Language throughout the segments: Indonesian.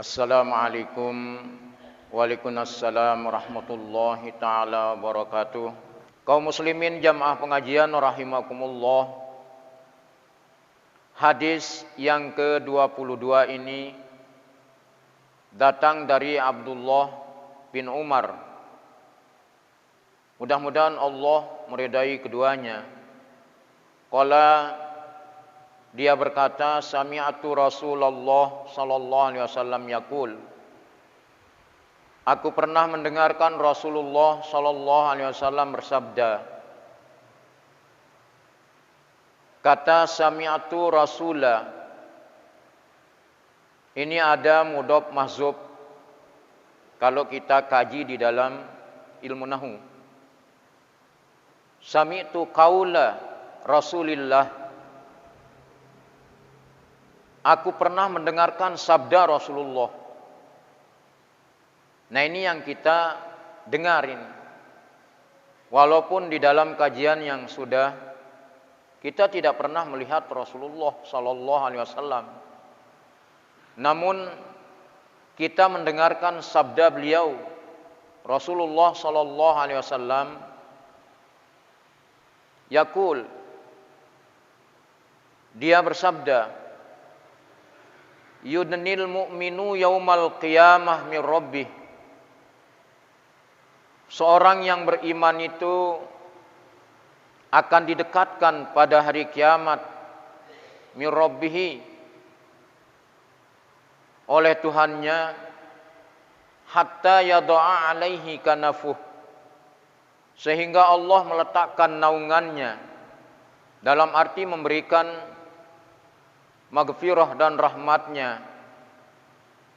Assalamualaikum. Waalaikumsalam warahmatullahi taala wabarakatuh. Kaum muslimin jamaah pengajian rahimakumullah. Hadis yang ke-22 ini datang dari Abdullah bin Umar. Mudah-mudahan Allah meridai keduanya. Qala, dia berkata, sami'atu Rasulullah sallallahu alaihi wasallam yaqul. Aku pernah mendengarkan Rasulullah sallallahu alaihi wasallam bersabda. Kata sami'atu Rasulah. Ini ada mudhof mahzuf kalau kita kaji di dalam ilmu nahwu. Sami'tu qaula Rasulillah. Aku pernah mendengarkan sabda Rasulullah. Nah, ini yang kita dengarin. Walaupun di dalam kajian yang sudah, kita tidak pernah melihat Rasulullah sallallahu alaihi wasallam. Namun kita mendengarkan sabda beliau Rasulullah sallallahu alaihi wasallam yaqul. Dia bersabda, yudnil mu'minu yaumal qiyamah min rabbih. Seorang yang beriman itu akan didekatkan pada hari kiamat min rabbih, oleh Tuhannya, hatta yada'a alaihi kanafuh, sehingga Allah meletakkan naungannya, dalam arti memberikan maghfirah dan rahmatnya.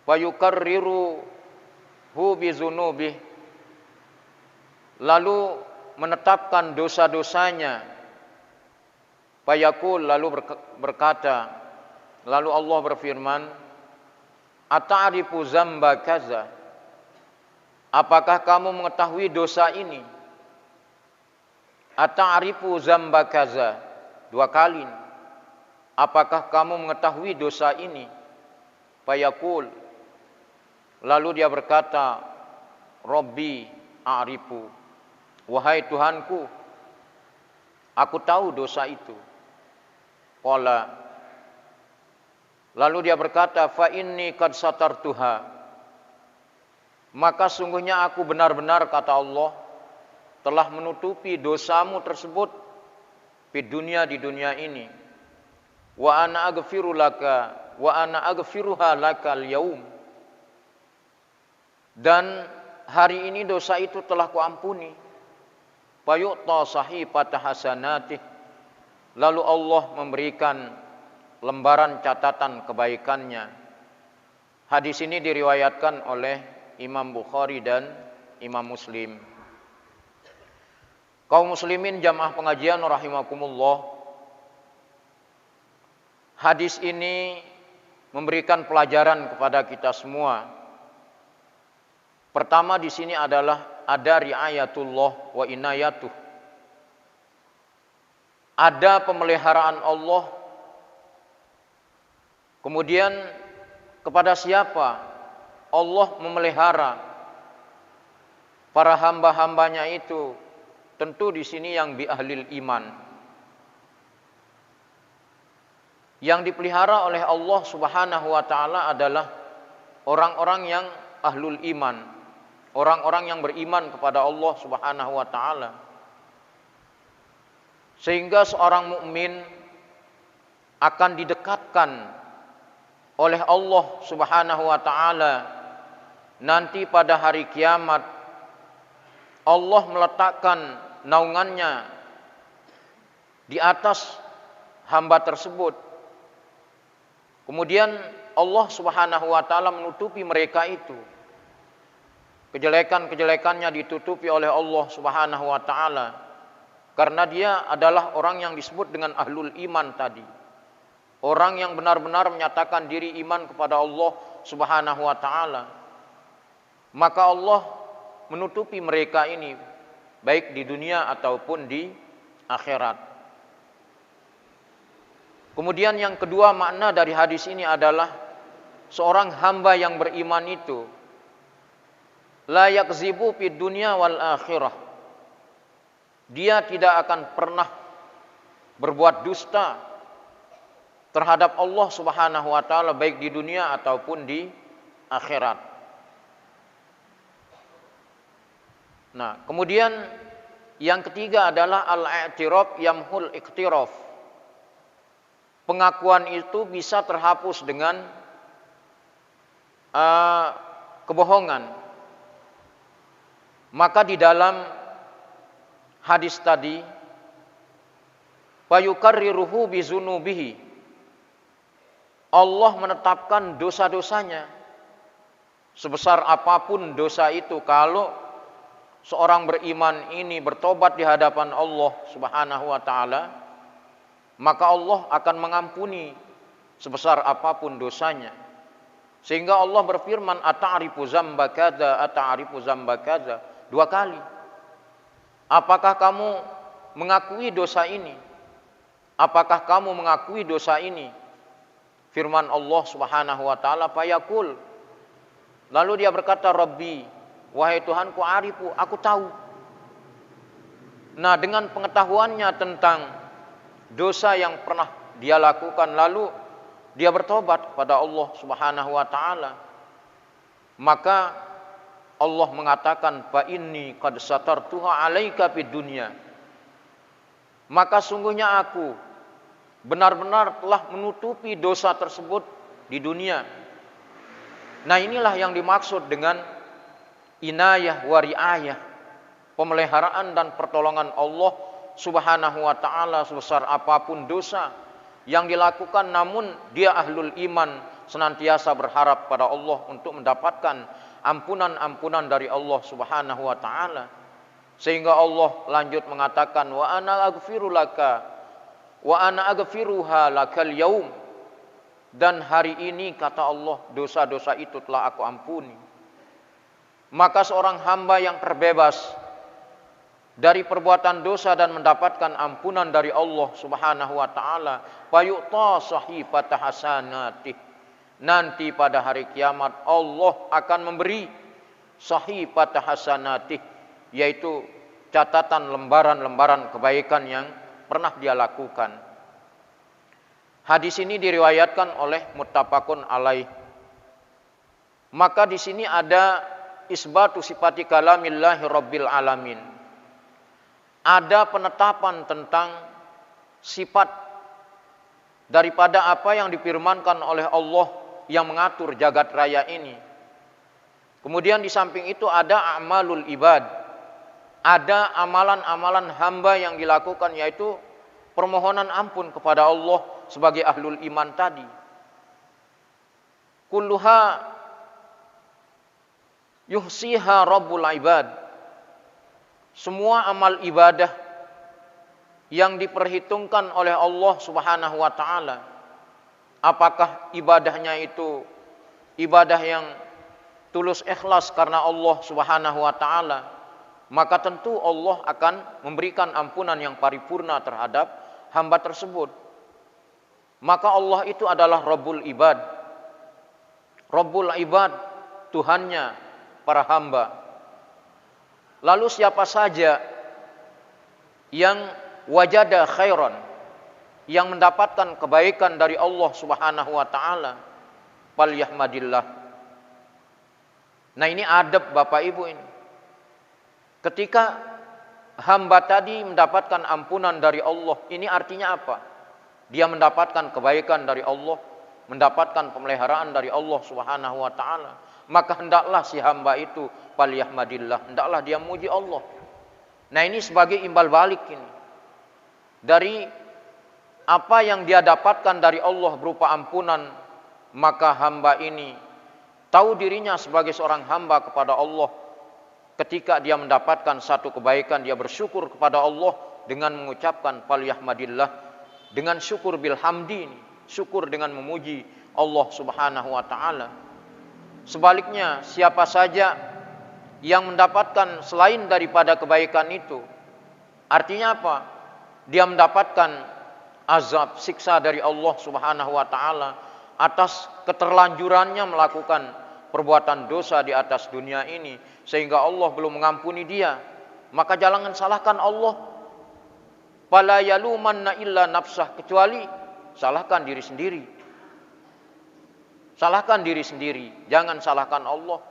Fayukarriru hu bizunubih, lalu menetapkan dosa-dosanya. Fayaqul, lalu berkata, lalu Allah berfirman, ata'rifu zamba kaza, apakah kamu mengetahui dosa ini? Ata'rifu zamba kaza, dua kali. Apakah kamu mengetahui dosa ini? Fayaqul, lalu dia berkata, Rabbi a'rifu, wahai Tuhanku, aku tahu dosa itu. Qala, lalu dia berkata, fa inni qad satartuha, maka sungguhnya aku benar-benar, kata Allah, telah menutupi dosamu tersebut di dunia ini. Wa ana aghfiru laka wa ana aghfiruha lakal yaum, dan hari ini dosa itu telah kuampuni. Fayu'ta sahifata hasanatih, lalu Allah memberikan lembaran catatan kebaikannya. Hadis ini diriwayatkan oleh Imam Bukhari dan Imam Muslim. Kaum muslimin jamaah pengajian rahimakumullah. Hadis ini memberikan pelajaran kepada kita semua. Pertama di sini adalah ada riayatullah wa inayatuh. Ada pemeliharaan Allah. Kemudian kepada siapa Allah memelihara para hamba-hambanya itu? Tentu di sini yang bi ahlil iman. Yang dipelihara oleh Allah Subhanahu wa taala adalah orang-orang yang ahlul iman, orang-orang yang beriman kepada Allah Subhanahu wa taala. Sehingga seorang mukmin akan didekatkan oleh Allah Subhanahu wa taala nanti pada hari kiamat. Allah meletakkan naungannya di atas hamba tersebut. Kemudian Allah Subhanahu wa taala menutupi mereka itu. Kejelekan-kejelekannya ditutupi oleh Allah Subhanahu wa taala, karena dia adalah orang yang disebut dengan ahlul iman tadi. Orang yang benar-benar menyatakan diri iman kepada Allah Subhanahu wa taala. Maka Allah menutupi mereka ini baik di dunia ataupun di akhirat. Kemudian yang kedua, makna dari hadis ini adalah seorang hamba yang beriman itu la yakzibu fid dunya wal akhirah. Dia tidak akan pernah berbuat dusta terhadap Allah Subhanahu wa taala baik di dunia ataupun di akhirat. Nah, kemudian yang ketiga adalah al-i'tiraf yamhul iktiraf. Pengakuan itu bisa terhapus dengan kebohongan. Maka di dalam hadis tadi, fayukarriruhu bizunubihi, Allah menetapkan dosa-dosanya sebesar apapun dosa itu. Kalau seorang beriman ini bertobat di hadapan Allah Subhanahu wa taala, maka Allah akan mengampuni sebesar apapun dosanya. Sehingga Allah berfirman, ata'rifu zamba kadza, ata'rifu zamba kadza, 2 kali. Apakah kamu mengakui dosa ini? Apakah kamu mengakui dosa ini? Firman Allah Subhanahu wa taala, fayaqul, lalu dia berkata, Rabbi, wahai Tuhanku, arifu, aku tahu. Nah, dengan pengetahuannya tentang dosa yang pernah dia lakukan, lalu dia bertobat kepada Allah Subhanahu wa taala, maka Allah mengatakan, fa inni qad satartuha 'alaika fid dunya. Maka sungguhnya aku benar-benar telah menutupi dosa tersebut di dunia. Nah, inilah yang dimaksud dengan inayah wa riayah, pemeliharaan dan pertolongan Allah Subhanahu wa taala sebesar apapun dosa yang dilakukan, namun dia ahlul iman senantiasa berharap pada Allah untuk mendapatkan ampunan-ampunan dari Allah Subhanahu wa taala. Sehingga Allah lanjut mengatakan, wa ana aghfiru laka wa ana aghfiruha lakal yaum, dan hari ini kata Allah dosa-dosa itu telah aku ampuni. Maka seorang hamba yang terbebas dari perbuatan dosa dan mendapatkan ampunan dari Allah Subhanahu wa taala, fayu'ta sahifata hasanatih, nanti pada hari kiamat Allah akan memberi sahifata hasanatih, yaitu catatan lembaran-lembaran kebaikan yang pernah dia lakukan. Hadis ini diriwayatkan oleh muttafaqun alaih. Maka di sini ada isbatu sifati kalamillahi rabbil alamin. Ada penetapan tentang sifat daripada apa yang difirmankan oleh Allah yang mengatur jagat raya ini. Kemudian di samping itu ada a'malul ibad. Ada amalan-amalan hamba yang dilakukan, yaitu permohonan ampun kepada Allah sebagai ahlul iman tadi. Kulluha yuhsiha rabbul ibad. Semua amal ibadah yang diperhitungkan oleh Allah Subhanahu wa taala, apakah ibadahnya itu ibadah yang tulus ikhlas karena Allah Subhanahu wa taala, maka tentu Allah akan memberikan ampunan yang paripurna terhadap hamba tersebut. Maka Allah itu adalah Rabbul Ibad. Rabbul Ibad, Tuhannya para hamba. Lalu siapa saja yang wajada khairan, yang mendapatkan kebaikan dari Allah Subhanahu wa taala, falyahmadillah. Nah, ini adab Bapak Ibu ini. Ketika hamba tadi mendapatkan ampunan dari Allah, ini artinya apa? Dia mendapatkan kebaikan dari Allah, mendapatkan pemeliharaan dari Allah Subhanahu wa taala. Maka hendaklah si hamba itu falyahmadillah, hendaklah dia muji Allah. Nah, ini sebagai imbal balik ini dari apa yang dia dapatkan dari Allah berupa ampunan, maka hamba ini tahu dirinya sebagai seorang hamba kepada Allah. Ketika dia mendapatkan satu kebaikan, dia bersyukur kepada Allah dengan mengucapkan falyahmadillah, dengan syukur bil hamdi, syukur dengan memuji Allah Subhanahu wa taala. Sebaliknya, siapa saja yang mendapatkan selain daripada kebaikan itu, artinya apa? Dia mendapatkan azab, siksa dari Allah Subhanahu wa taala, atas keterlanjurannya melakukan perbuatan dosa di atas dunia ini sehingga Allah belum mengampuni dia, maka jangan salahkan Allah. Fala yalumanna illa nafsah, kecuali salahkan diri sendiri. Salahkan diri sendiri, jangan salahkan Allah.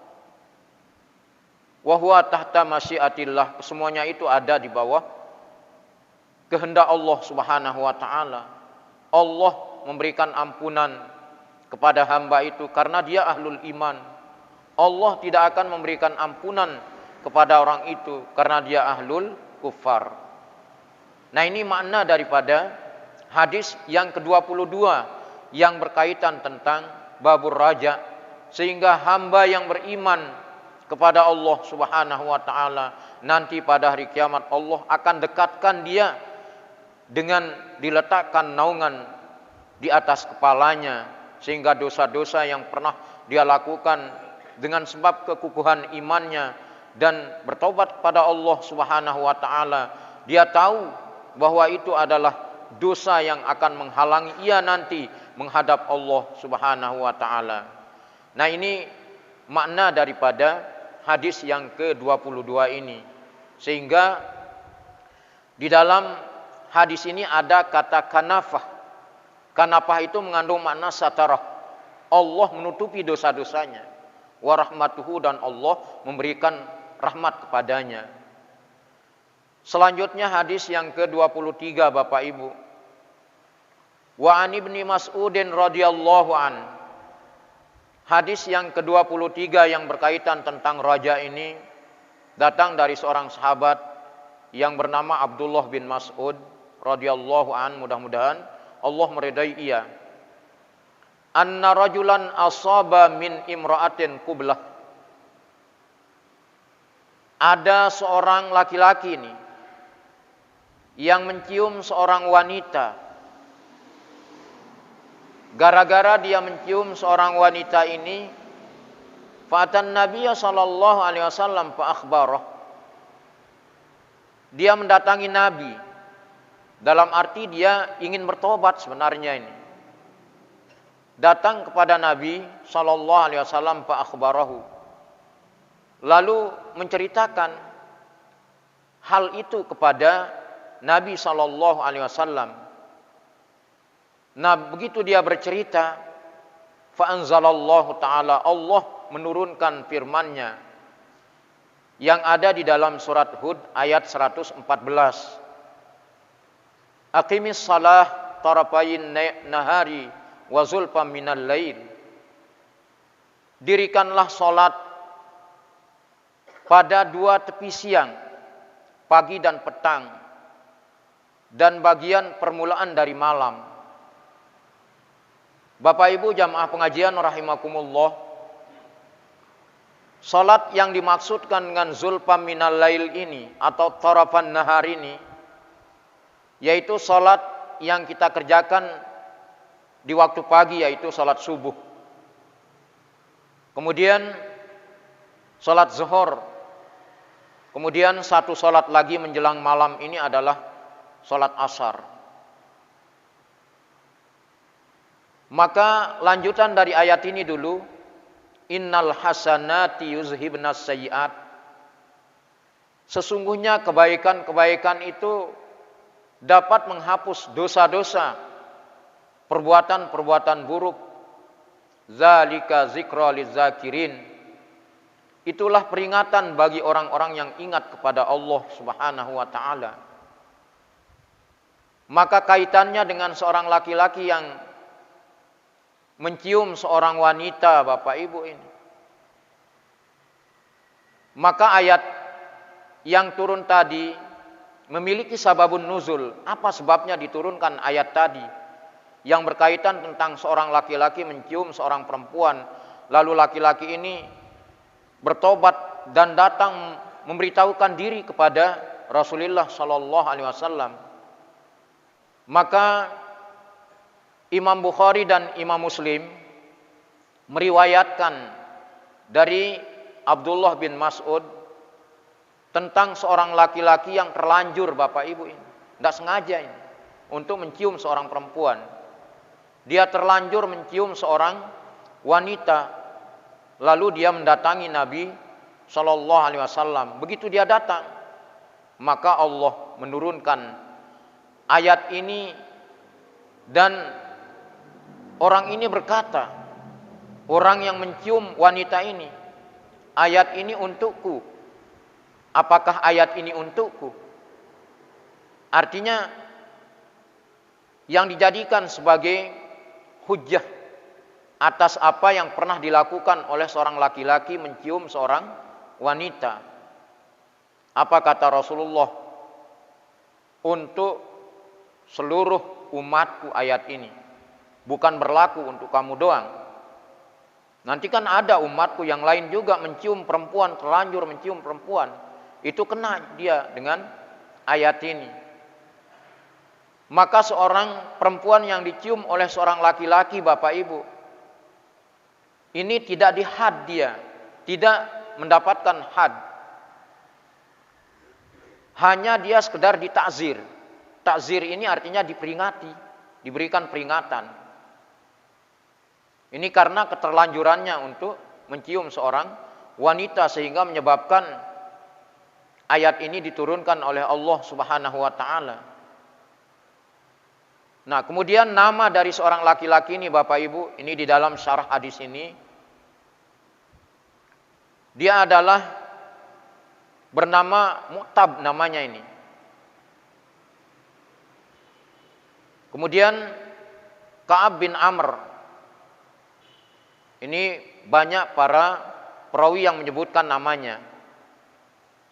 Wa huwa tahta masyiatillah, semuanya itu ada di bawah kehendak Allah Subhanahu wa taala. Allah memberikan ampunan kepada hamba itu karena dia ahlul iman. Allah tidak akan memberikan ampunan kepada orang itu karena dia ahlul kufar. Nah, ini makna daripada hadis yang ke-22 yang berkaitan tentang babur raja, sehingga hamba yang beriman kepada Allah Subhanahu wa taala nanti pada hari kiamat Allah akan dekatkan dia dengan diletakkan naungan di atas kepalanya, sehingga dosa-dosa yang pernah dia lakukan dengan sebab kekukuhan imannya dan bertobat kepada Allah Subhanahu wa taala, dia tahu bahwa itu adalah dosa yang akan menghalangi ia nanti menghadap Allah Subhanahu wa taala. Nah, ini makna daripada hadis yang ke-22 ini. Sehingga di dalam hadis ini ada kata kanafah. Kanafah itu mengandung makna satarah. Allah menutupi dosa-dosanya. Wa rahmatuhu, dan Allah memberikan rahmat kepadanya. Selanjutnya hadis yang ke-23 Bapak Ibu. Wa an ibni Mas'udin radhiyallahu an. Hadis yang ke-23 yang berkaitan tentang raja ini datang dari seorang sahabat yang bernama Abdullah bin Mas'ud radhiyallahu an, mudah-mudahan Allah meridai ia. Anna rajulan asaba min imra'atin qublah. Ada seorang laki-laki ini yang mencium seorang wanita. Gara-gara dia mencium seorang wanita ini, fa'atan Nabiya sallallahu alaihi wasallam fa akhbarah. Dia mendatangi Nabi. Dalam arti dia ingin bertobat sebenarnya ini. Datang kepada Nabi sallallahu alaihi wasallam fa akhbarahu. Lalu menceritakan hal itu kepada Nabi sallallahu alaihi wasallam. Nah, begitu dia bercerita, fa anzalallahu taala, Allah menurunkan firman-Nya yang ada di dalam surat Hud ayat 114. Aqimis shalah tarafayin nahari wa zulfam minal lail. Dirikanlah salat pada dua tepi siang, pagi dan petang, dan bagian permulaan dari malam. Bapak Ibu jamaah pengajian rahimakumullah, salat yang dimaksudkan dengan zulfam minal lail ini atau tarafan nahar ini, yaitu salat yang kita kerjakan di waktu pagi, yaitu salat subuh. Kemudian salat zuhur. Kemudian satu salat lagi menjelang malam ini adalah salat asar. Maka lanjutan dari ayat ini dulu, innal hasanati yuzhibnas sayyiat. Sesungguhnya kebaikan-kebaikan itu dapat menghapus dosa-dosa, perbuatan-perbuatan buruk. Zalika zikra lizakirin. Itulah peringatan bagi orang-orang yang ingat kepada Allah Subhanahu wa taala. Maka kaitannya dengan seorang laki-laki yang mencium seorang wanita, Bapak Ibu ini. Maka ayat yang turun tadi memiliki sababun nuzul. Apa sebabnya diturunkan ayat tadi yang berkaitan tentang seorang laki-laki mencium seorang perempuan, lalu laki-laki ini bertobat dan datang memberitahukan diri kepada Rasulullah sallallahu alaihi wasallam. Maka Imam Bukhari dan Imam Muslim meriwayatkan dari Abdullah bin Mas'ud tentang seorang laki-laki yang terlanjur, Bapak Ibu ini, tidak sengaja ini, untuk mencium seorang perempuan. dia terlanjur mencium seorang wanita, lalu dia mendatangi Nabi Shallallahu Alaihi Wasallam. Begitu dia datang, maka Allah menurunkan ayat ini, dan orang ini berkata, orang yang mencium wanita ini, ayat ini untukku. Apakah ayat ini untukku? Artinya yang dijadikan sebagai hujjah atas apa yang pernah dilakukan oleh seorang laki-laki mencium seorang wanita. Apa kata Rasulullah? Untuk seluruh umatku ayat ini, bukan berlaku untuk kamu doang. Nanti kan ada umatku yang lain juga mencium perempuan, terlanjur mencium perempuan, itu kena dia dengan ayat ini. Maka seorang perempuan yang dicium oleh seorang laki-laki, Bapak Ibu, ini tidak dihad, dia tidak mendapatkan had, hanya dia sekedar ditakzir. Takzir ini artinya diperingati, diberikan peringatan. Ini karena keterlanjurannya untuk mencium seorang wanita, sehingga menyebabkan ayat ini diturunkan oleh Allah Subhanahu wa taala. Nah, kemudian nama dari seorang laki-laki ini, Bapak Ibu, ini di dalam syarah hadis ini, dia adalah bernama Mu'tab namanya ini. Kemudian Ka'ab bin Amr. Ini banyak para perawi yang menyebutkan namanya.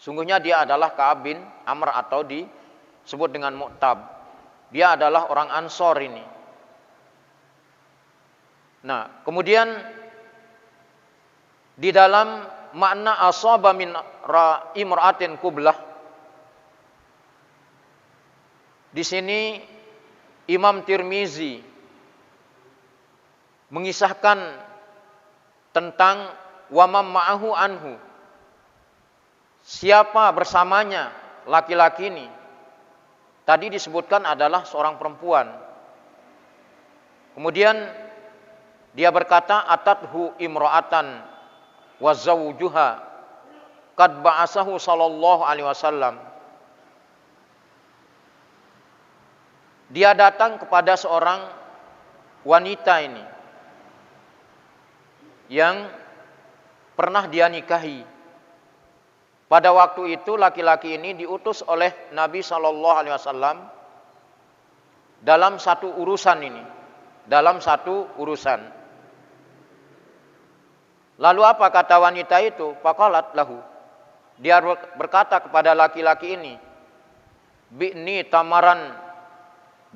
Sungguhnya dia adalah Ka'ab bin Amr atau disebut dengan Mu'tab. Dia adalah orang Ansor ini. Nah, kemudian di dalam makna asaba min imra'atin qublah, di sini Imam Tirmizi mengisahkan tentang wamam ma'ahu anhu, siapa bersamanya laki-laki ini. Tadi disebutkan adalah seorang perempuan. Kemudian dia berkata, atathu imra'atan wa zawjuha qad ba'asahu sallallahu alaihi wasallam. Dia datang kepada seorang wanita ini yang pernah dia nikahi. Pada waktu itu laki-laki ini diutus oleh Nabi Shallallahu Alaihi Wasallam dalam satu urusan ini, dalam satu urusan. Lalu apa kata wanita itu? Faqalat lahu. Dia berkata kepada laki-laki ini, bi'ni tamaran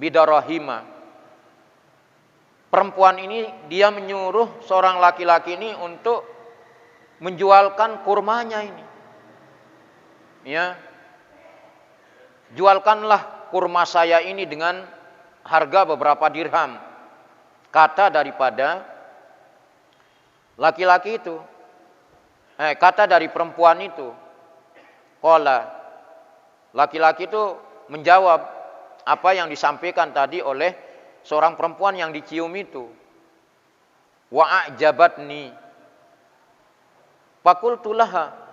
bidarahima. Perempuan ini dia menyuruh seorang laki-laki ini untuk menjualkan kurmanya ini. Ya, jualkanlah kurma saya ini dengan harga beberapa dirham. Kata daripada laki-laki itu, kata dari perempuan itu. Qala, laki-laki itu menjawab apa yang disampaikan tadi oleh seorang perempuan yang dicium itu. Wa a'jabatni. Faqultu laha.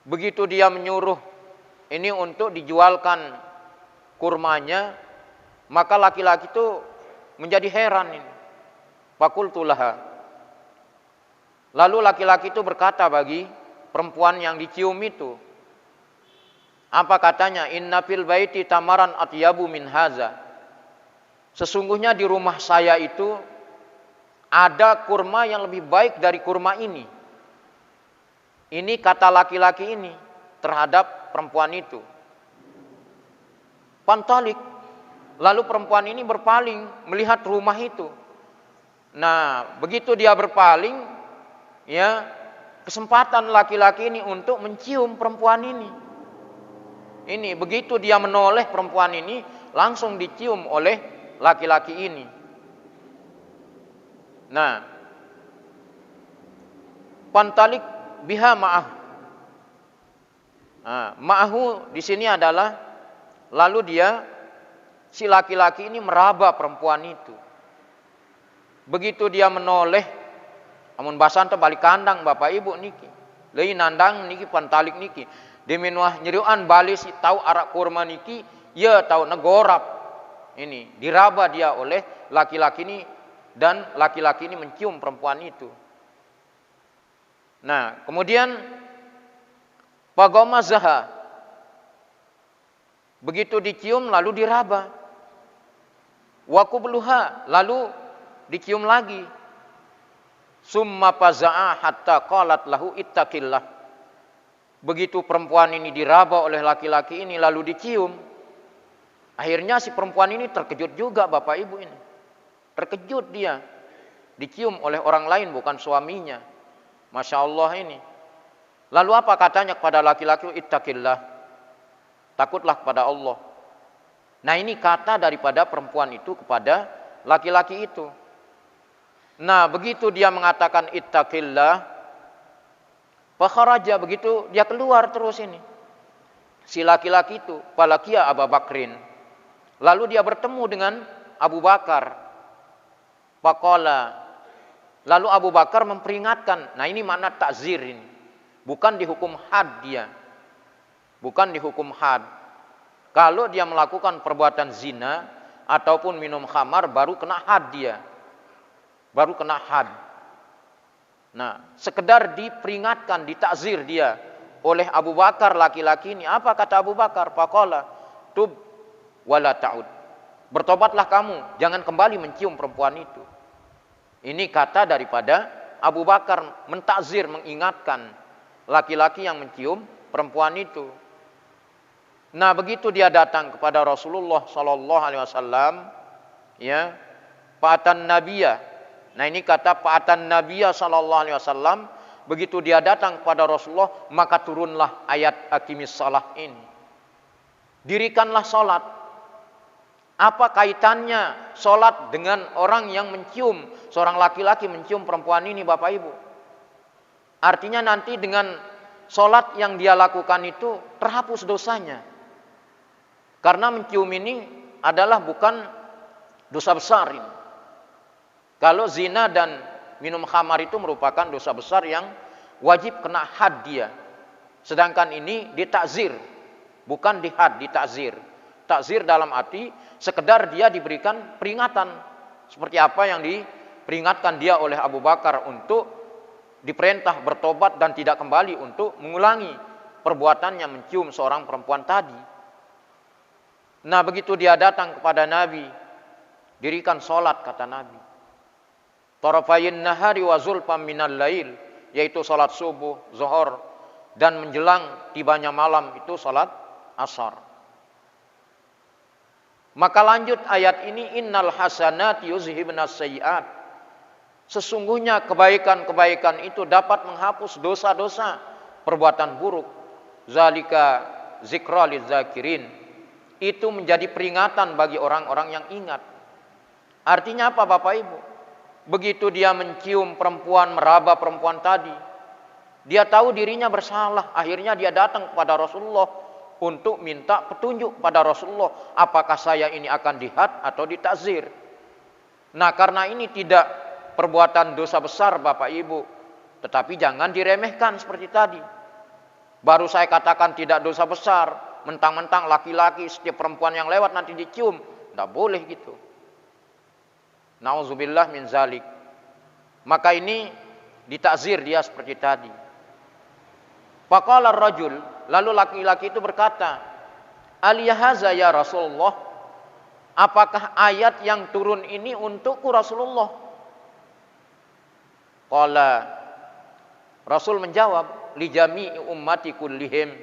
Begitu dia menyuruh ini untuk dijualkan kurmanya, maka laki-laki itu menjadi heran ini. Faqultu laha. Lalu laki-laki itu berkata bagi perempuan yang dicium itu, apa katanya? Inna fil baiti tamaran atyabu min haza. Sesungguhnya di rumah saya itu ada kurma yang lebih baik dari kurma ini. Ini kata laki-laki ini terhadap perempuan itu. Pantalik. Lalu perempuan ini berpaling melihat rumah itu. Nah, begitu dia berpaling, ya, kesempatan laki-laki ini untuk mencium perempuan ini. Ini begitu dia menoleh perempuan ini, langsung dicium oleh laki-laki ini. Nah, pantalik biha ma'ah. Nah, ma'ahu di sini adalah lalu dia si laki-laki ini meraba perempuan itu. Begitu dia menoleh, amun basan teh balik kandang Bapak Ibu niki. Leuwih nandang niki pantalik niki. Deminuah nyeriuan balis tahu arak kurma niki, ya tahu negorap. Ini diraba dia oleh laki-laki ini, dan laki-laki ini mencium perempuan itu. Nah, kemudian Pagomazaha, begitu dicium lalu diraba. Wakubluha, lalu dicium lagi. Summa paza'a hatta qalat lahu ittaqillah. Begitu perempuan ini diraba oleh laki-laki ini lalu dicium, akhirnya si perempuan ini terkejut juga Bapak Ibu ini. Terkejut dia. Dicium oleh orang lain bukan suaminya. Masya Allah ini. Lalu apa katanya kepada laki-laki? Ittaqillah. Takutlah kepada Allah. Nah, ini kata daripada perempuan itu kepada laki-laki itu. Nah, begitu dia mengatakan ittaqillah, fakharaja, begitu dia keluar terus ini. Si laki-laki itu, falaqiya Abu Bakrin. Lalu dia bertemu dengan Abu Bakar. Faqala. Lalu Abu Bakar memperingatkan. Nah, ini makna takzir ini. Bukan dihukum had dia. Bukan dihukum had. Kalau dia melakukan perbuatan zina ataupun minum khamar baru kena had dia. Baru kena had. Nah, sekedar diperingatkan, ditakzir dia oleh Abu Bakar laki-laki ini. Apa kata Abu Bakar? Faqala tub wala ta'ud. Bertobatlah kamu, jangan kembali mencium perempuan itu. Ini kata daripada Abu Bakar mentakzir, mengingatkan laki-laki yang mencium perempuan itu. Nah, begitu dia datang kepada Rasulullah sallallahu alaihi wasallam, ya, fa'atan nabiyya. Nah, ini kata fa'atan nabiyya sallallahu alaihi wasallam, begitu dia datang kepada Rasulullah, maka turunlah ayat aqimis shalah ini. Dirikanlah salat. Apa kaitannya salat dengan orang yang mencium, seorang laki-laki mencium perempuan ini Bapak Ibu? Artinya nanti dengan salat yang dia lakukan itu terhapus dosanya. Karena mencium ini adalah bukan dosa besar ini. Kalau zina dan minum khamar itu merupakan dosa besar yang wajib kena had dia. Sedangkan ini ditakzir, bukan dihad, ditakzir. Takzir dalam arti sekedar dia diberikan peringatan. Seperti apa yang diperingatkan dia oleh Abu Bakar untuk diperintah bertobat dan tidak kembali untuk mengulangi perbuatannya mencium seorang perempuan tadi. Nah, begitu dia datang kepada Nabi, dirikan sholat kata Nabi. Tarafayin nahari wa zulfam minal lail, yaitu sholat subuh, zuhur, dan menjelang tibanya malam itu sholat asar. Maka lanjut ayat ini, innal hasanati yuzhibnas sayyi'at. Sesungguhnya kebaikan-kebaikan itu dapat menghapus dosa-dosa, perbuatan buruk. Zalika zikra lizakirin. Itu menjadi peringatan bagi orang-orang yang ingat. Artinya apa Bapak Ibu? Begitu dia mencium perempuan, meraba perempuan tadi, dia tahu dirinya bersalah. Akhirnya dia datang kepada Rasulullah untuk minta petunjuk pada Rasulullah, apakah saya ini akan dihad atau ditakzir. Nah, karena ini tidak perbuatan dosa besar Bapak Ibu, tetapi jangan diremehkan seperti tadi. Baru saya katakan tidak dosa besar, mentang-mentang laki-laki setiap perempuan yang lewat nanti dicium, tidak boleh gitu. Nauzubillah min zalik. Maka ini ditakzir dia seperti tadi. Faqala ar-rajul, lalu laki-laki itu berkata, "Aliyahaza ya Rasulullah? Apakah ayat yang turun ini untukku Rasulullah?" Qala, Rasul menjawab, "Li jami'i ummati kullihim."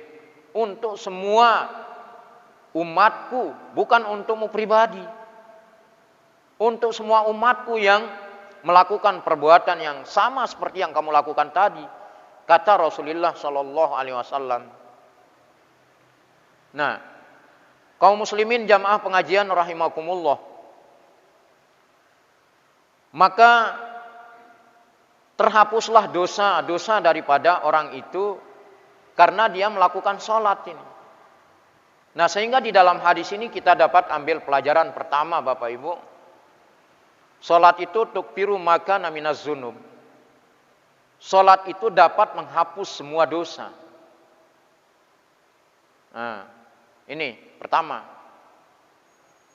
Untuk semua umatku, bukan untukmu pribadi. Untuk semua umatku yang melakukan perbuatan yang sama seperti yang kamu lakukan tadi, kata Rasulullah sallallahu alaihi wasallam. Nah, kaum muslimin jamaah pengajian rahimakumullah. Maka terhapuslah dosa-dosa daripada orang itu karena dia melakukan sholat ini. Nah, sehingga di dalam hadis ini kita dapat ambil pelajaran pertama Bapak Ibu. Salat itu tukfiru maka minaz dzunub. Salat itu dapat menghapus semua dosa. Nah, ini pertama.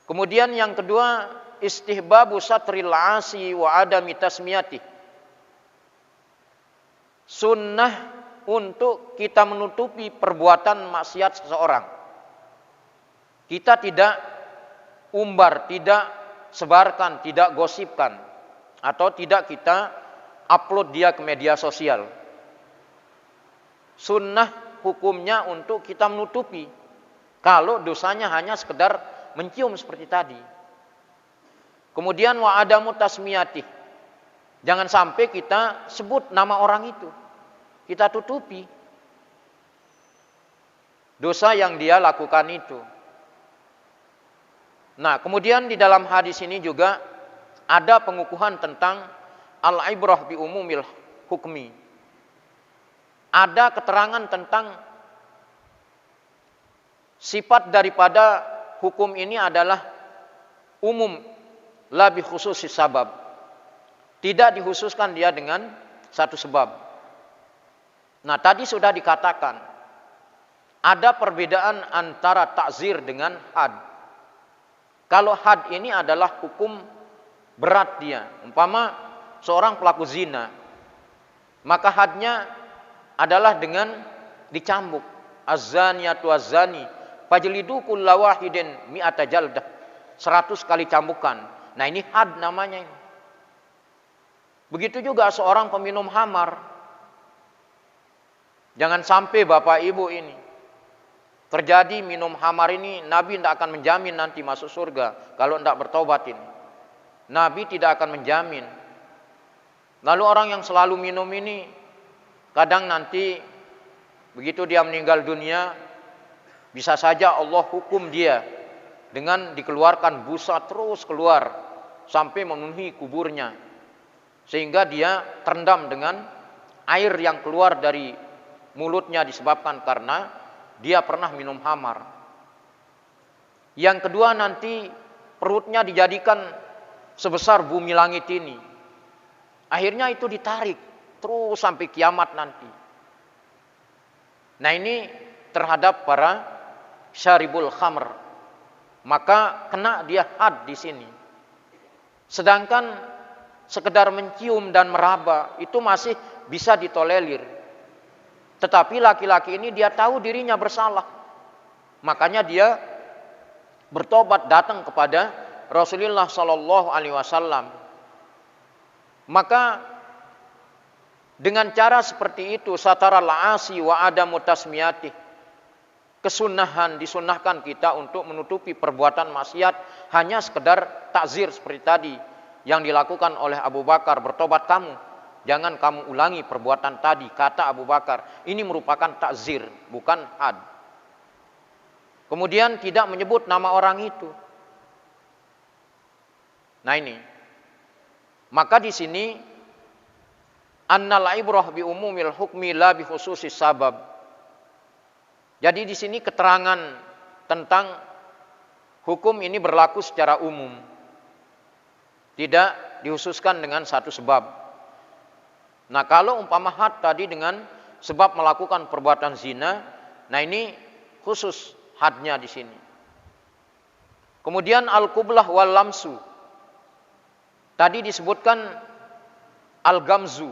Kemudian yang kedua, istihbabu satril asi wa adami tasmiyati. Sunnah untuk kita menutupi perbuatan maksiat seseorang. Kita tidak umbar, tidak sebarkan, tidak gosipkan, atau tidak kita upload dia ke media sosial. Sunnah hukumnya untuk kita menutupi. Kalau dosanya hanya sekedar mencium seperti tadi. Kemudian wa adamu tasmiyati. Jangan sampai kita sebut nama orang itu. Kita tutupi dosa yang dia lakukan itu. Nah, kemudian di dalam hadis ini juga ada pengukuhan tentang al-ibrah bi umumil hukmi. Ada keterangan tentang sifat daripada hukum ini adalah umum, la bi khususi sabab. Tidak dikhususkan dia dengan satu sebab. Nah, tadi sudah dikatakan ada perbedaan antara takzir dengan had. Kalau had ini adalah hukum berat dia. Umpama seorang pelaku zina, maka hadnya adalah dengan dicambuk. Az-zaniyatu az-zani fajlidu kulla wahidin mi'ata jaldah. 100 kali cambukan. Nah, ini had namanya. Begitu juga seorang peminum khamar. Jangan sampai Bapak Ibu ini terjadi minum khamar ini, Nabi tidak akan menjamin nanti masuk surga kalau tidak bertobat ini. Nabi tidak akan menjamin. Lalu orang yang selalu minum ini, kadang nanti begitu dia meninggal dunia, bisa saja Allah hukum dia dengan dikeluarkan busa terus keluar sampai memenuhi kuburnya, sehingga dia terendam dengan air yang keluar dari mulutnya disebabkan karena dia pernah minum khamar. Yang kedua, nanti perutnya dijadikan sebesar bumi langit ini. Akhirnya itu ditarik terus sampai kiamat nanti. Nah, ini terhadap para syaribul khamr. Maka kena dia had di sini. Sedangkan sekedar mencium dan meraba itu masih bisa ditolerir. Tetapi laki-laki ini dia tahu dirinya bersalah. Makanya dia bertobat datang kepada Rasulullah sallallahu alaihi wasallam. Maka dengan cara seperti itu sataral asi wa adamu tasmiyati. Kesunahan disunnahkan kita untuk menutupi perbuatan maksiat hanya sekedar takzir seperti tadi yang dilakukan oleh Abu Bakar, bertobat kamu. Jangan kamu ulangi perbuatan tadi, kata Abu Bakar. Ini merupakan takzir, bukan had. Kemudian tidak menyebut nama orang itu. Nah, ini. Maka di sini annal ibrah bi umumil hukmi la bi khususis sabab. Jadi di sini keterangan tentang hukum ini berlaku secara umum. Tidak dikhususkan dengan satu sebab. Nah, kalau umpama had tadi dengan sebab melakukan perbuatan zina, nah ini khusus hadnya di sini. Kemudian al-qublah wal lamsu. Tadi disebutkan al-gamzu.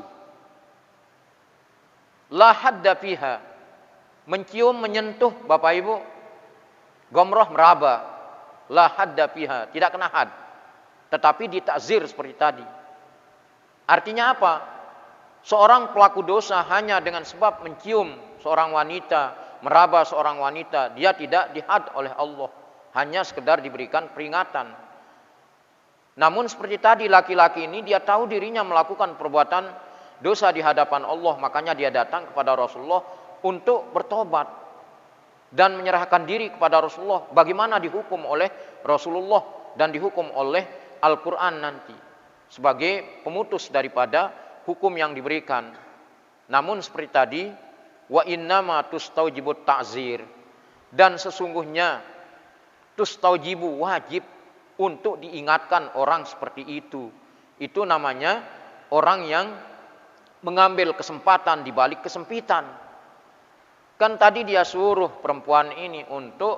La hadda fiha. Mencium, menyentuh, Bapak Ibu. Gomroh, meraba. La hadda fiha. Tidak kena had. Tetapi ditakzir seperti tadi. Artinya apa? Seorang pelaku dosa hanya dengan sebab mencium seorang wanita, meraba seorang wanita, dia tidak dihad oleh Allah. Hanya sekedar diberikan peringatan. Namun seperti tadi laki-laki ini dia tahu dirinya melakukan perbuatan dosa di hadapan Allah. Makanya dia datang kepada Rasulullah untuk bertobat. Dan menyerahkan diri kepada Rasulullah. Bagaimana dihukum oleh Rasulullah dan dihukum oleh Al-Quran nanti. Sebagai pemutus daripada hukum yang diberikan. Namun seperti tadi, wa innama tustaujibut ta'zir. Dan sesungguhnya tustaujibu wajib untuk diingatkan orang seperti itu. Itu namanya orang yang mengambil kesempatan di balik kesempitan. Kan tadi dia suruh perempuan ini untuk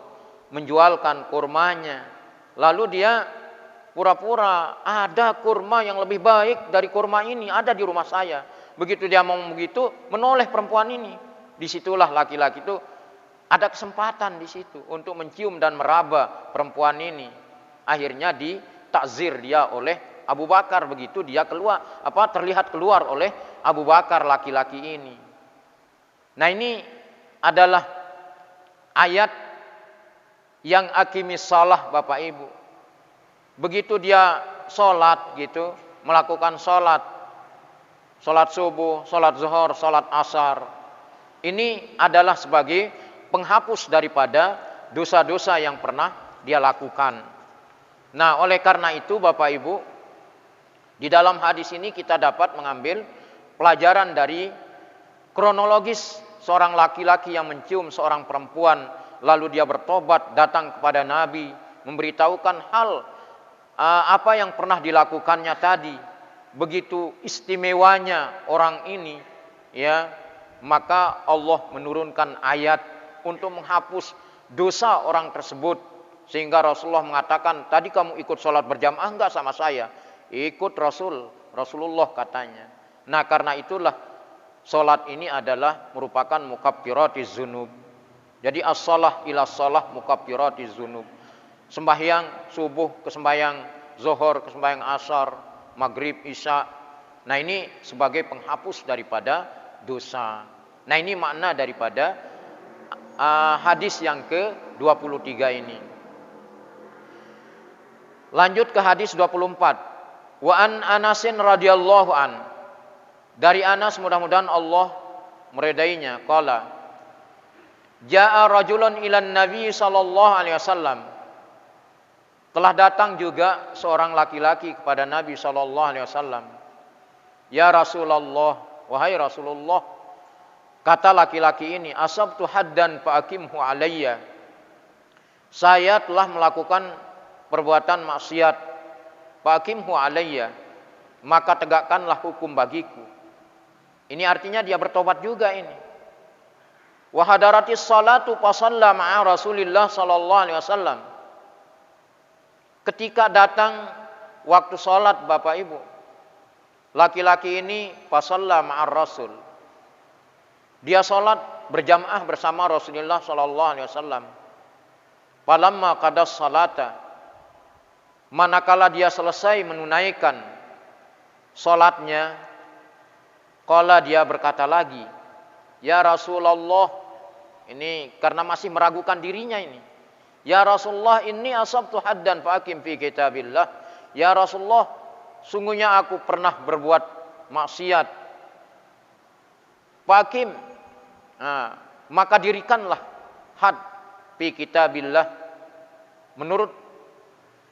menjualkan kurmanya. Lalu dia pura-pura ada kurma yang lebih baik dari kurma ini, ada di rumah saya. Begitu dia mau begitu, menoleh perempuan ini. Disitulah laki-laki itu ada kesempatan di situ untuk mencium dan meraba perempuan ini. Akhirnya ditakzir dia oleh Abu Bakar. Begitu dia terlihat keluar oleh Abu Bakar laki-laki ini. Nah, ini adalah ayat yang aqimis shalah Bapak Ibu. Begitu dia sholat gitu, melakukan sholat subuh, sholat zuhur, sholat asar. Ini adalah sebagai penghapus daripada dosa-dosa yang pernah dia lakukan. Nah, oleh karena itu Bapak Ibu, di dalam hadis ini kita dapat mengambil pelajaran dari kronologis seorang laki-laki yang mencium seorang perempuan, lalu dia bertobat, datang kepada Nabi, memberitahukan hal apa yang pernah dilakukannya tadi. Begitu istimewanya orang ini, ya, maka Allah menurunkan ayat untuk menghapus dosa orang tersebut. Sehingga Rasulullah mengatakan, tadi kamu ikut sholat berjamaah enggak sama saya? Ikut Rasulullah katanya. Nah, karena itulah sholat ini adalah merupakan mukaffiratiz dzunub. Jadi as-shalah ila shalah mukaffiratiz dzunub. Sembahyang subuh ke sembahyang zuhur ke sembahyang asar, maghrib, isya. Nah, ini sebagai penghapus daripada dosa. Nah, ini makna daripada hadis yang ke-23 ini. Lanjut ke hadis 24. Wa an Anasin radhiyallahu an. Dari Anas, mudah-mudahan Allah meridainya, qala jaa rajulun ilan nabi sallallahu alaihi wasallam. Telah datang juga seorang laki-laki kepada Nabi sallallahu alaihi wasallam. Ya Rasulullah, wahai Rasulullah, kata laki-laki ini, asabtu haddan fa'aqimhu alayya. Saya telah melakukan perbuatan maksiat, fa'aqimhu alayya, maka tegakkanlah hukum bagiku. Ini artinya dia bertobat juga ini. Wa hadaratis salatu fa shalla ma'a Rasulillah sallallahu alaihi wasallam. Ketika datang waktu salat Bapak Ibu, laki-laki ini fa shalla ma'a Rasul. Dia salat berjamaah bersama Rasulullah sallallahu alaihi wasallam. Falamma qadas salata, manakala dia selesai menunaikan salatnya, qala dia berkata lagi, ya Rasulullah, ini karena masih meragukan dirinya ini. Ya Rasulullah, inni asabtu haddan fa'aqim fi kitabillah. Ya Rasulullah, sungguhnya aku pernah berbuat maksiat. Fa'aqim, maka dirikanlah had fi kitabillah menurut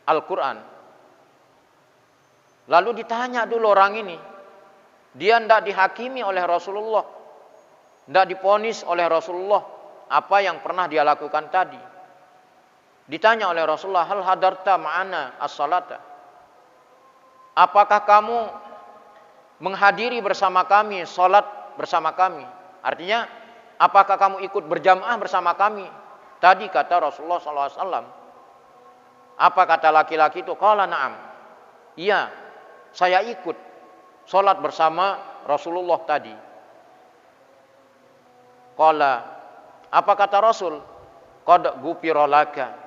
Al-Quran. Lalu ditanya dulu orang ini. Dia tidak dihakimi oleh Rasulullah, tidak diponis oleh Rasulullah apa yang pernah dia lakukan tadi. Ditanya oleh Rasulullah, hal hadarta ma'ana as-salata? Apakah kamu menghadiri bersama kami, salat bersama kami? Artinya, apakah kamu ikut berjamaah bersama kami? Tadi kata Rasulullah SAW. Apa kata laki-laki itu? Qala na'am. Iya, saya ikut salat bersama Rasulullah tadi. Qala, apa kata Rasul? Qad ghufira laka.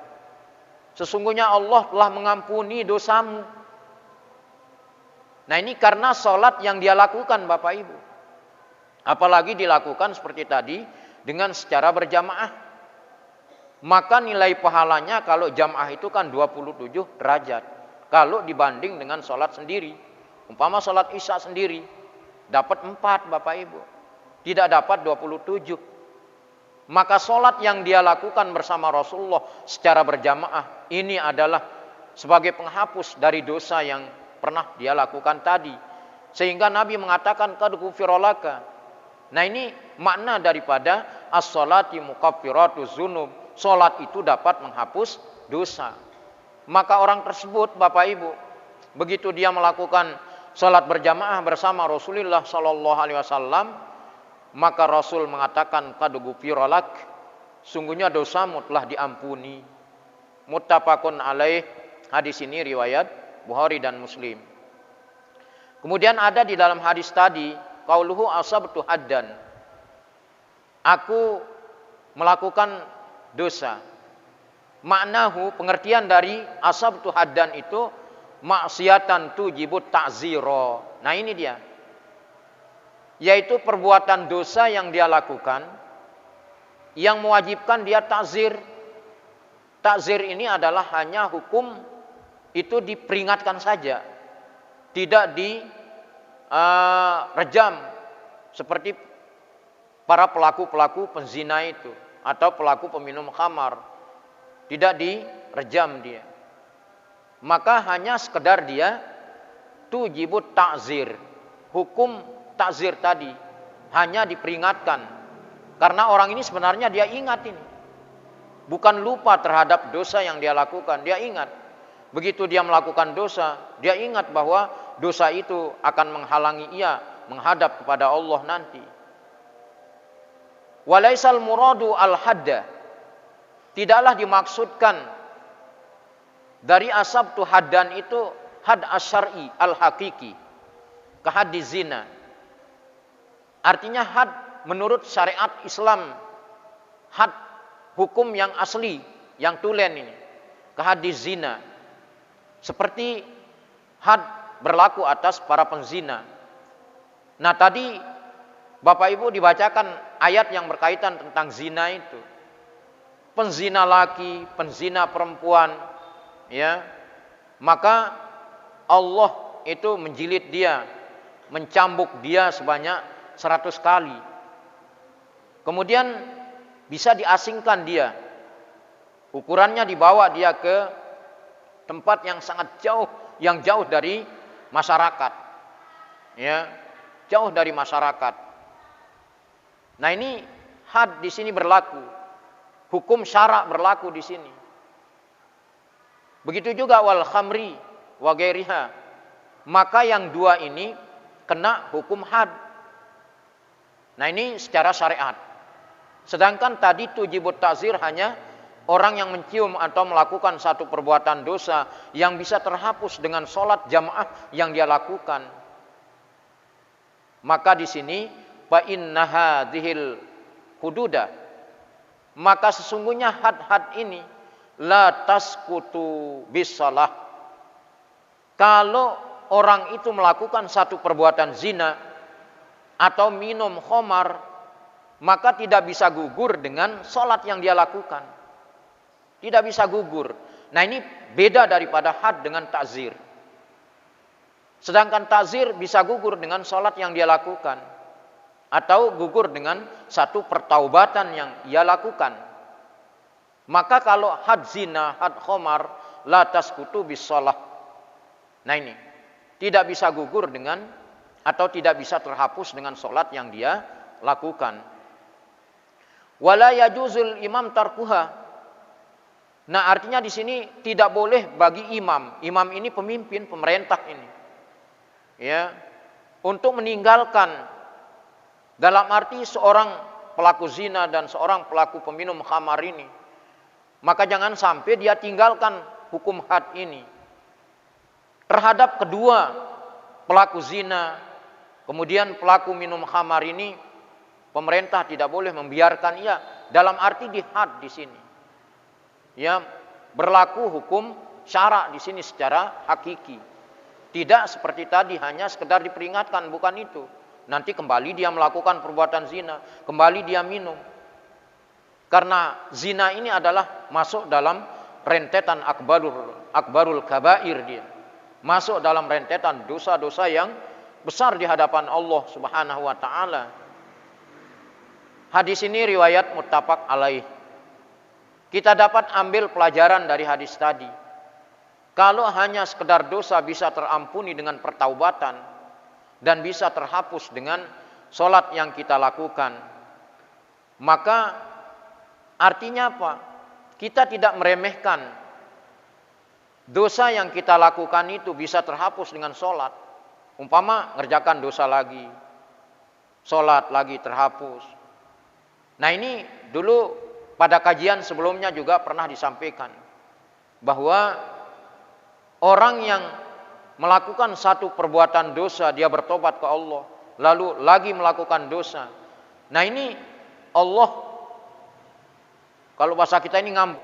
Sesungguhnya Allah telah mengampuni dosamu. Nah, ini karena salat yang dia lakukan Bapak Ibu. Apalagi dilakukan seperti tadi dengan secara berjamaah. Maka nilai pahalanya kalau jamaah itu kan 27 derajat. Kalau dibanding dengan salat sendiri. Umpama salat isya sendiri dapat 4 Bapak Ibu. Tidak dapat 27. Maka sholat yang dia lakukan bersama Rasulullah secara berjamaah ini adalah sebagai penghapus dari dosa yang pernah dia lakukan tadi. Sehingga Nabi mengatakan qad ghufira laka. Nah, ini makna daripada as-sholati mukaffiratuz dzunub. Sholat itu dapat menghapus dosa. maka orang tersebut, Bapak Ibu, begitu dia melakukan salat berjamaah bersama Rasulullah sallallahu alaihi wasallam, maka Rasul mengatakan qad ghufira lak, sungguhnya dosamu telah diampuni. Muttafaqun alaih, hadis ini riwayat Bukhari dan Muslim. Kemudian ada di dalam hadis tadi qauluhu asabtu haddan, aku melakukan dosa. Maknahu, pengertian dari asabtu haddan itu maksiatan tujibut ta'zira. Nah ini dia, yaitu perbuatan dosa yang dia lakukan yang mewajibkan dia ta'zir. Ta'zir ini adalah hanya hukum itu diperingatkan saja, tidak direjam seperti para pelaku-pelaku penzina itu atau pelaku peminum khamar, tidak direjam dia. Maka hanya sekedar dia tujibut ta'zir, hukum ta'zir tadi hanya diperingatkan, karena orang ini sebenarnya dia ingat ini, bukan lupa terhadap dosa yang dia lakukan, dia ingat. Begitu dia melakukan dosa, dia ingat bahwa dosa itu akan menghalangi ia menghadap kepada Allah nanti. Walaisal muradu al-hadda, tidaklah dimaksudkan dari asabtu haddan itu had asyari al-hakiki, kehaddi zina. Artinya had menurut syariat Islam, had hukum yang asli, yang tulen ini, kehaddi zina. Seperti had berlaku atas para penzina. Nah tadi Bapak Ibu dibacakan ayat yang berkaitan tentang zina itu. Penzina laki, penzina perempuan, ya. Maka Allah itu menjilid dia, mencambuk dia sebanyak 100 kali. Kemudian bisa diasingkan dia. Ukurannya dibawa dia ke tempat yang sangat jauh, yang jauh dari masyarakat, ya, jauh dari masyarakat. Nah ini had di sini berlaku, hukum syara berlaku di sini. Begitu juga wal khamri wa ghairiha, maka yang dua ini kena hukum had. Nah ini secara syariat. Sedangkan tadi tujibut ta'zir hanya orang yang mencium atau melakukan satu perbuatan dosa yang bisa terhapus dengan sholat jamaah yang dia lakukan. Maka di sini fa inna hadhil hududa, maka sesungguhnya had-had ini la tasqutu bisalah. Kalau orang itu melakukan satu perbuatan zina atau minum khamar, maka tidak bisa gugur dengan sholat yang dia lakukan. Tidak bisa gugur. Nah ini beda daripada had dengan ta'zir. Sedangkan ta'zir bisa gugur dengan sholat yang dia lakukan, atau gugur dengan satu pertaubatan yang ia lakukan. Maka kalau had zina, had khamar, la tasqutu bis shalah. Nah ini tidak bisa gugur dengan, atau tidak bisa terhapus dengan sholat yang dia lakukan. Wala yajuzul imam tarkuha. Nah artinya di sini tidak boleh bagi imam. Imam ini pemimpin, pemerintah ini, ya, untuk meninggalkan, dalam arti seorang pelaku zina dan seorang pelaku peminum khamar ini, maka jangan sampai dia tinggalkan hukum had ini. Terhadap kedua pelaku zina, kemudian pelaku minum khamar ini, pemerintah tidak boleh membiarkan ia, dalam arti di had di sini. Ya, berlaku hukum syara di sini secara hakiki. Tidak seperti tadi hanya sekedar diperingatkan, bukan itu. Nanti kembali dia melakukan perbuatan zina, kembali dia minum. Karena zina ini adalah masuk dalam rentetan akbarul kabair dia. Masuk dalam rentetan dosa-dosa yang besar di hadapan Allah Subhanahu wa taala. Hadis ini riwayat muttafaq alaih. Kita dapat ambil pelajaran dari hadis tadi. Kalau hanya sekedar dosa bisa terampuni dengan pertaubatan dan bisa terhapus dengan sholat yang kita lakukan, maka artinya apa? Kita tidak meremehkan dosa yang kita lakukan itu bisa terhapus dengan sholat. Umpama ngerjakan dosa lagi, sholat lagi terhapus. Nah ini dulu pada kajian sebelumnya juga pernah disampaikan bahwa orang yang melakukan satu perbuatan dosa, dia bertobat ke Allah, lalu lagi melakukan dosa. Nah ini Allah, kalau bahasa kita ini ngambek,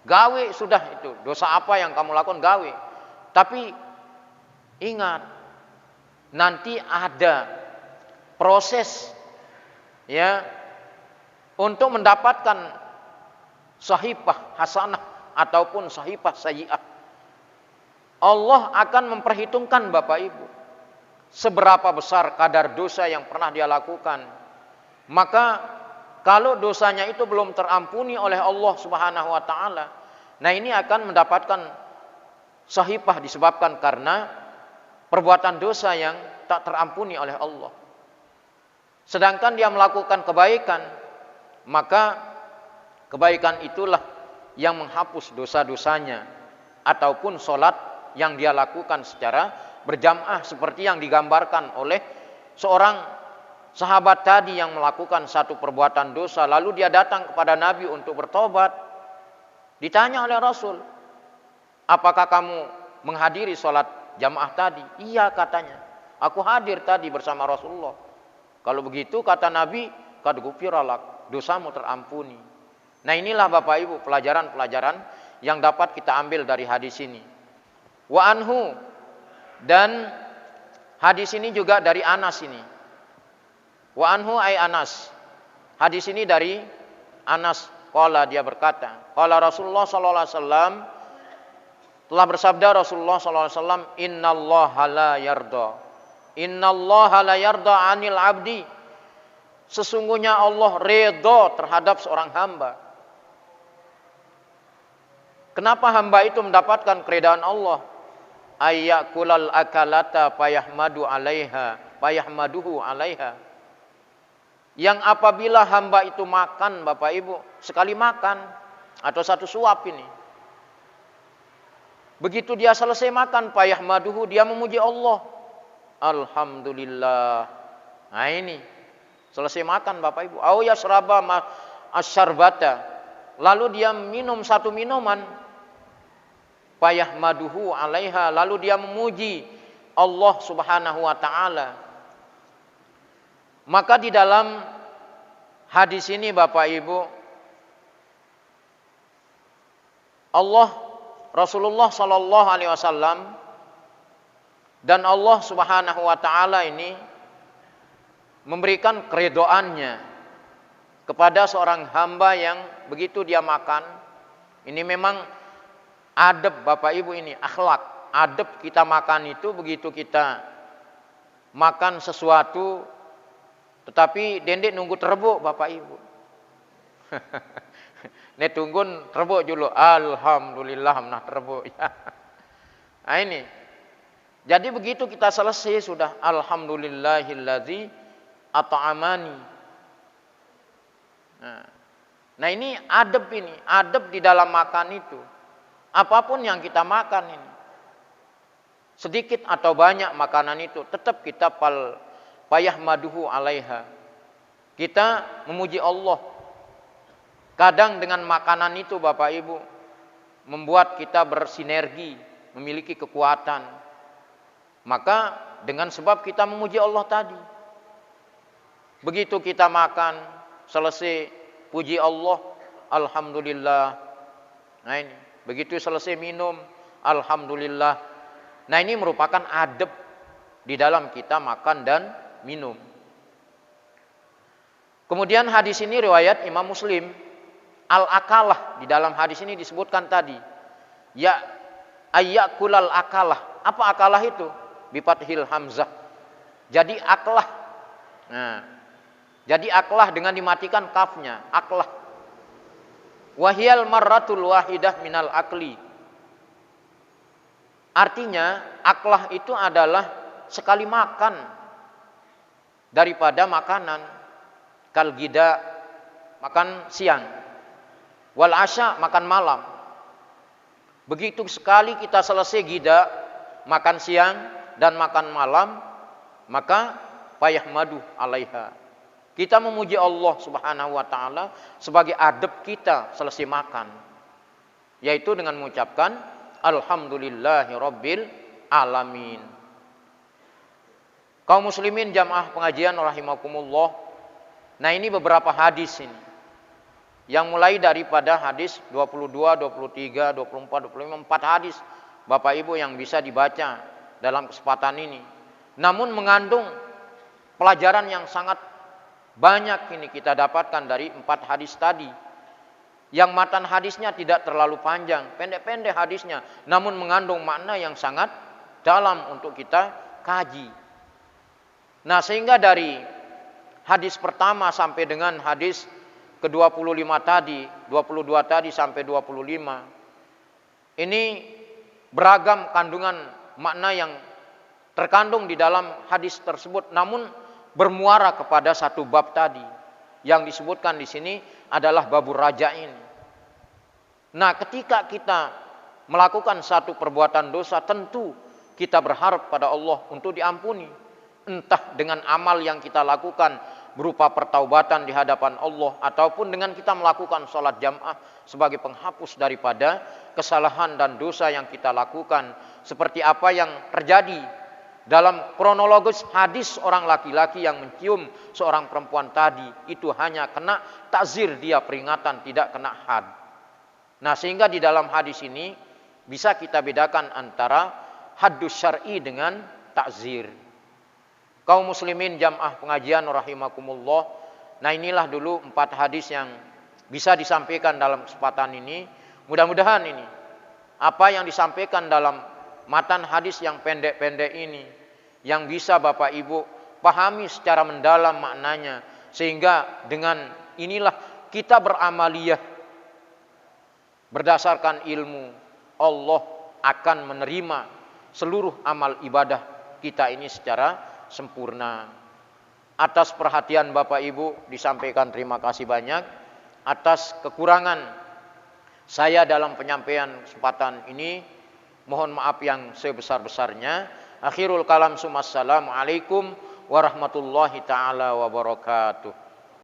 gawe sudah itu. Dosa apa yang kamu lakukan, gawe. Tapi ingat, nanti ada proses ya untuk mendapatkan sahifah hasanah ataupun sahifah sayyi'ah. Allah akan memperhitungkan Bapak Ibu seberapa besar kadar dosa yang pernah dia lakukan. Maka kalau dosanya itu belum terampuni oleh Allah Subhanahu wa taala, nah ini akan mendapatkan sahifah disebabkan karena perbuatan dosa yang tak terampuni oleh Allah. Sedangkan dia melakukan kebaikan, maka kebaikan itulah yang menghapus dosa-dosanya, ataupun sholat yang dia lakukan secara berjamaah seperti yang digambarkan oleh seorang sahabat tadi yang melakukan satu perbuatan dosa, lalu dia datang kepada Nabi untuk bertobat. Ditanya oleh Rasul, apakah kamu menghadiri sholat jamaah tadi? Iya katanya, aku hadir tadi bersama Rasulullah. Kalau begitu kata Nabi, qad ghufiralak, dosamu terampuni. Nah inilah Bapak Ibu pelajaran-pelajaran yang dapat kita ambil dari hadis ini. Wa anhu, dan hadis ini juga dari Anas ini. Wa anhu ay Anas. Hadis ini dari Anas, qala, dia berkata, qala Rasulullah sallallahu alaihi wasallam, telah bersabda Rasulullah sallallahu alaihi wasallam, innallaha la yarda. Innallaha la yarda 'anil 'abdi. Sesungguhnya Allah redha terhadap seorang hamba. Kenapa hamba itu mendapatkan keredaan Allah? Ayyakulal akalata payahmadu 'alaiha, payahmaduhu 'alaiha. Yang apabila hamba itu makan, Bapak Ibu, sekali makan atau satu suap ini, begitu dia selesai makan, payahmaduhu, dia memuji Allah, alhamdulillah. Nah ini selesai makan Bapak Ibu, au yasraba asyarbata, lalu dia minum satu minuman, payahmaduhu 'alaiha, lalu dia memuji Allah Subhanahu wa taala. Maka di dalam hadis ini Bapak Ibu, Allah, Rasulullah sallallahu alaihi wasallam dan Allah Subhanahu wa taala ini memberikan keridhaannya kepada seorang hamba yang begitu dia makan. Ini memang adab Bapak Ibu, ini akhlak. Adab kita makan itu begitu kita makan sesuatu tetapi dendek nunggu terbuk Bapak Ibu. Ne tunggun terbuk dulu, alhamdulillah nah terbuk. Nah ini. Jadi begitu kita selesai sudah, alhamdulillahilladzi at'amani. Nah ini adab, ini adab di dalam makan itu. Apapun yang kita makan ini, sedikit atau banyak makanan itu, tetap kita payahmaduhu 'alaiha. Kita memuji Allah. Kadang dengan makanan itu Bapak Ibu membuat kita bersinergi, memiliki kekuatan. Maka dengan sebab kita memuji Allah tadi, begitu kita makan selesai, puji Allah, alhamdulillah. Nah ini, begitu selesai minum, alhamdulillah. Nah ini merupakan adab di dalam kita makan dan minum. Kemudian hadis ini riwayat Imam Muslim. Al-akalah, di dalam hadis ini disebutkan tadi, ya ayyakulal akalah. Apa akalah itu? Bifathil hamzah. Jadi aklah. Nah, jadi aklah dengan dimatikan kafnya, aklah. Wahiyal marratul wahidah minal akli. Artinya aklah itu adalah sekali makan daripada makanan. Kal gida, makan siang. Wal asya, makan malam. Begitu sekali kita selesai gida, makan siang dan makan malam, maka fayahmadu alaiha. Kita memuji Allah Subhanahu wa taala sebagai adab kita selesai makan, yaitu dengan mengucapkan alhamdulillahirabbil alamin. Kaum muslimin jamaah pengajian rahimakumullah. Nah, ini beberapa hadis ini. Yang mulai daripada hadis 22, 23, 24, 25, 4 hadis Bapak Ibu yang bisa dibaca dalam kesempatan ini. Namun mengandung pelajaran yang sangat banyak ini kita dapatkan dari 4 hadis tadi. Yang matan hadisnya tidak terlalu panjang, pendek-pendek hadisnya, namun mengandung makna yang sangat dalam untuk kita kaji. Nah, sehingga dari hadis pertama sampai dengan hadis ke-25 tadi, 22 tadi sampai 25. Ini beragam kandungan makna yang terkandung di dalam hadis tersebut, namun bermuara kepada satu bab tadi. Yang disebutkan di sini adalah babur raja'in. Nah, ketika kita melakukan satu perbuatan dosa, tentu kita berharap pada Allah untuk diampuni. Entah dengan amal yang kita lakukan berupa pertaubatan di hadapan Allah, ataupun dengan kita melakukan sholat jamaah sebagai penghapus daripada kesalahan dan dosa yang kita lakukan. Seperti apa yang terjadi dalam kronologis hadis orang laki-laki yang mencium seorang perempuan tadi, itu hanya kena takzir, dia peringatan, tidak kena had. Nah, sehingga di dalam hadis ini bisa kita bedakan antara haddus syar'i dengan takzir. Kaum muslimin jamaah pengajian rahimakumullah. Nah, inilah dulu 4 hadis yang bisa disampaikan dalam kesempatan ini. Mudah-mudahan ini apa yang disampaikan dalam matan hadis yang pendek-pendek ini yang bisa Bapak Ibu pahami secara mendalam maknanya, sehingga dengan inilah kita beramaliyah berdasarkan ilmu. Allah akan menerima seluruh amal ibadah kita ini secara sempurna. Atas perhatian Bapak Ibu disampaikan terima kasih banyak. Atas kekurangan saya dalam penyampaian kesempatan ini, mohon maaf yang sebesar-besarnya. Akhirul kalam, assalamualaikum warahmatullahi taala wabarakatuh.